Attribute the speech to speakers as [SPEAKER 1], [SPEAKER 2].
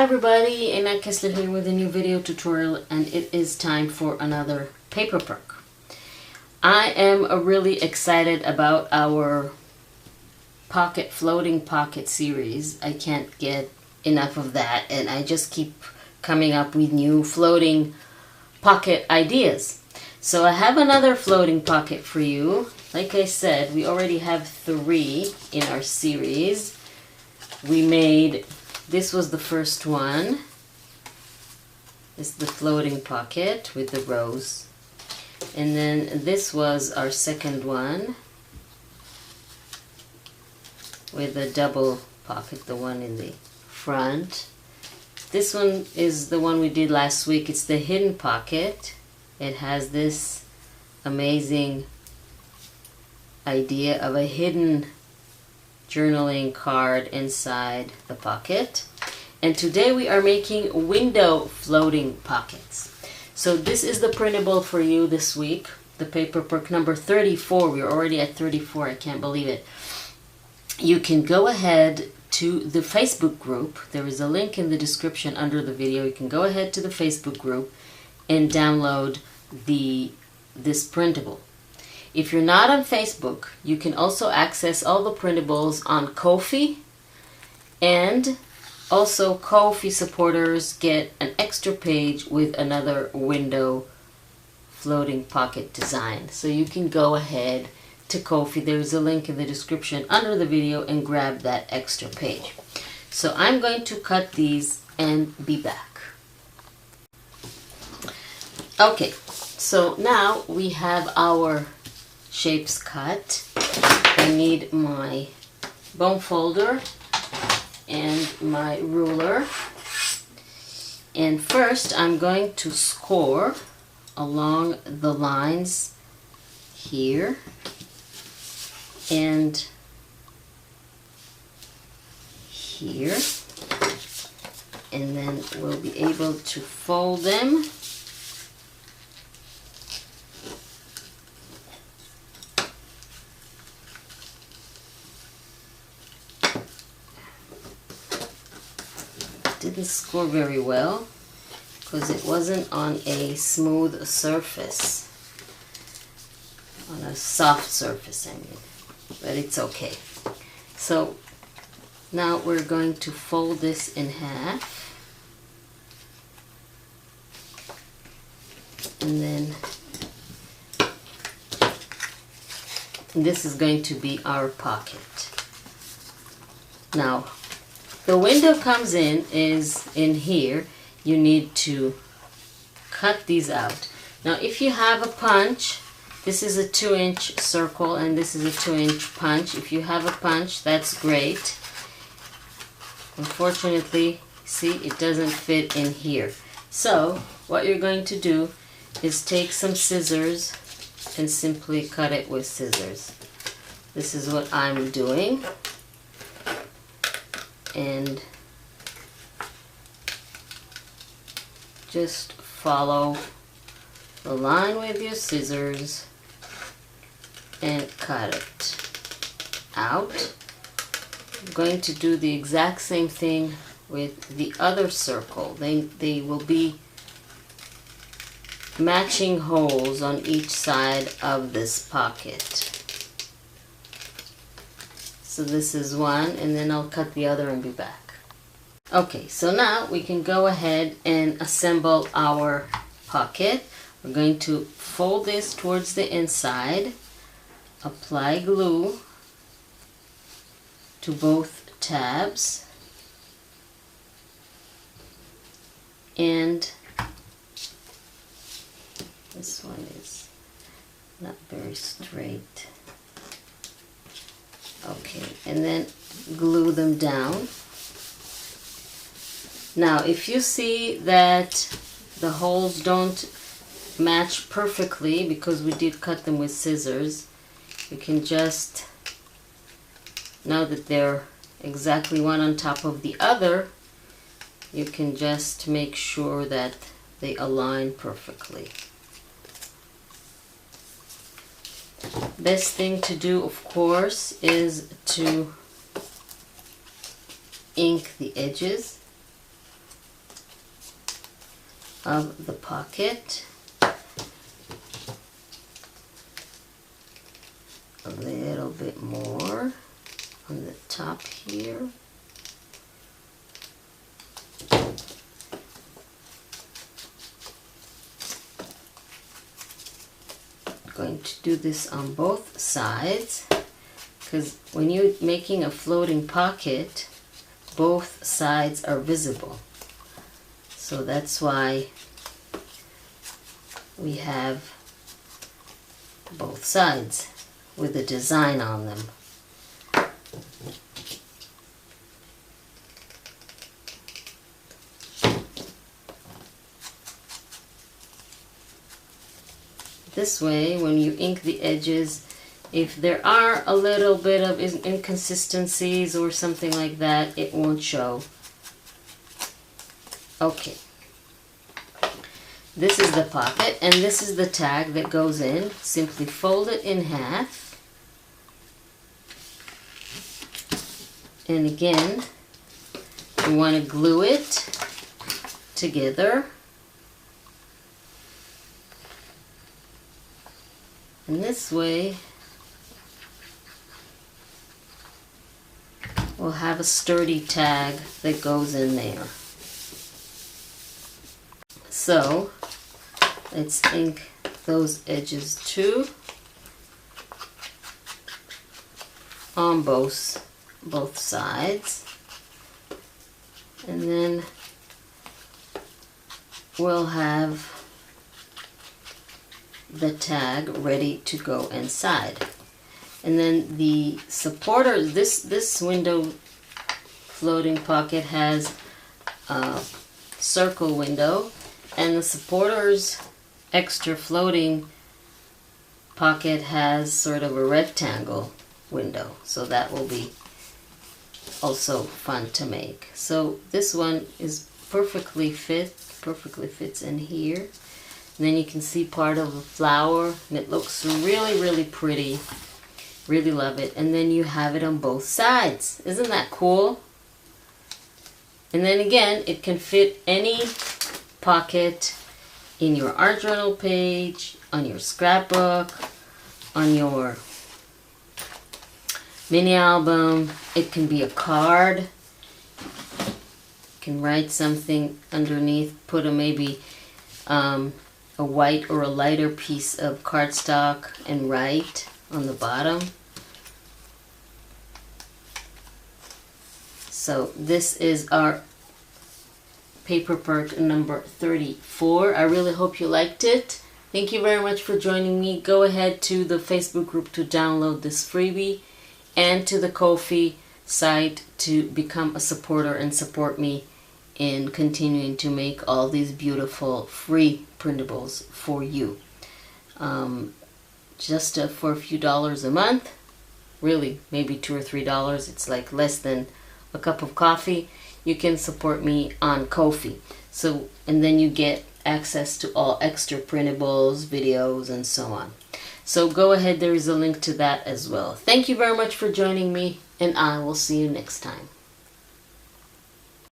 [SPEAKER 1] Hi everybody, Anna Kessler here with a new video tutorial, and it is time for another paper perk. I am really excited about our floating pocket series. I can't get enough of that, and I just keep coming up with new floating pocket ideas. So I have another floating pocket for you. Like I said, we already have 3 in our series. This was the first one. It's the floating pocket with the rose. And then this was our second one with a double pocket, the one in the front. This one is the one we did last week. It's the hidden pocket. It has this amazing idea of a hidden journaling card inside the pocket. And today we are making window floating pockets. So this is the printable for you this week, the paper perk number 34. We're already at 34, I can't believe it. You can go ahead to the Facebook group. There is a link in the description under the video. You can go ahead to the Facebook group and download this printable. If you're not on Facebook, you can also access all the printables on Ko-fi, and also Ko-fi supporters get an extra page with another window floating pocket design. So you can go ahead to Ko-fi. There's a link in the description under the video and grab that extra page. So I'm going to cut these and be back. Okay, so now we have our shapes cut. I need my bone folder and my ruler. And first I'm going to score along the lines here and here, and then we'll be able to fold them. Didn't score very well because it wasn't on a smooth surface, on a soft surface, I mean, but it's okay. So now we're going to fold this in half, and then this is going to be our pocket. Now the window comes is in here. You need to cut these out. Now if you have a punch, this is a 2-inch circle and this is a 2-inch punch. If you have a punch, that's great. Unfortunately, see, it doesn't fit in here. So what you're going to do is take some scissors and simply cut it with scissors. This is what I'm doing. And just follow the line with your scissors and cut it out. I'm going to do the exact same thing with the other circle. They will be matching holes on each side of this pocket. So this is one, and then I'll cut the other and be back. Okay, so now we can go ahead and assemble our pocket. We're going to fold this towards the inside, apply glue to both tabs, and this one is not very straight. Okay, and then glue them down. Now if you see that the holes don't match perfectly because we did cut them with scissors, you can just, now that they're exactly one on top of the other, you can just make sure that they align perfectly. Best thing to do, of course, is to ink the edges. of the pocket. A little bit more on the top here. Going to do this on both sides, because when you're making a floating pocket, both sides are visible. So that's why we have both sides with a design on them. This way, when you ink the edges, if there are a little bit of inconsistencies or something like that, it won't show. Okay. This is the pocket, and this is the tag that goes in. Simply fold it in half. And again, you want to glue it together. And this way, we'll have a sturdy tag that goes in there. So, let's ink those edges too on both sides. And then we'll have the tag ready to go inside. And then the supporter, this window floating pocket has a circle window, and the supporter's extra floating pocket has sort of a rectangle window, so that will be also fun to make. So this one is perfectly fits in here. And then you can see part of the flower, and it looks really, really pretty. Really love it. And then you have it on both sides. Isn't that cool? And then again, it can fit any pocket in your art journal page, on your scrapbook, on your mini album. It can be a card. You can write something underneath, put maybe a white or a lighter piece of cardstock and write on the bottom. So this is our paper Perk number 34. I really hope you liked it. Thank you very much for joining me. Go ahead to the Facebook group to download this freebie, and to the Ko-fi site to become a supporter and support me in continuing to make all these beautiful free printables for you. Just for a few dollars a month, really maybe $2 or $3, it's like less than a cup of coffee, you can support me on Ko-fi. So, and then you get access to all extra printables, videos, and so on. So go ahead, there is a link to that as well. Thank you very much for joining me, and I will see you next time.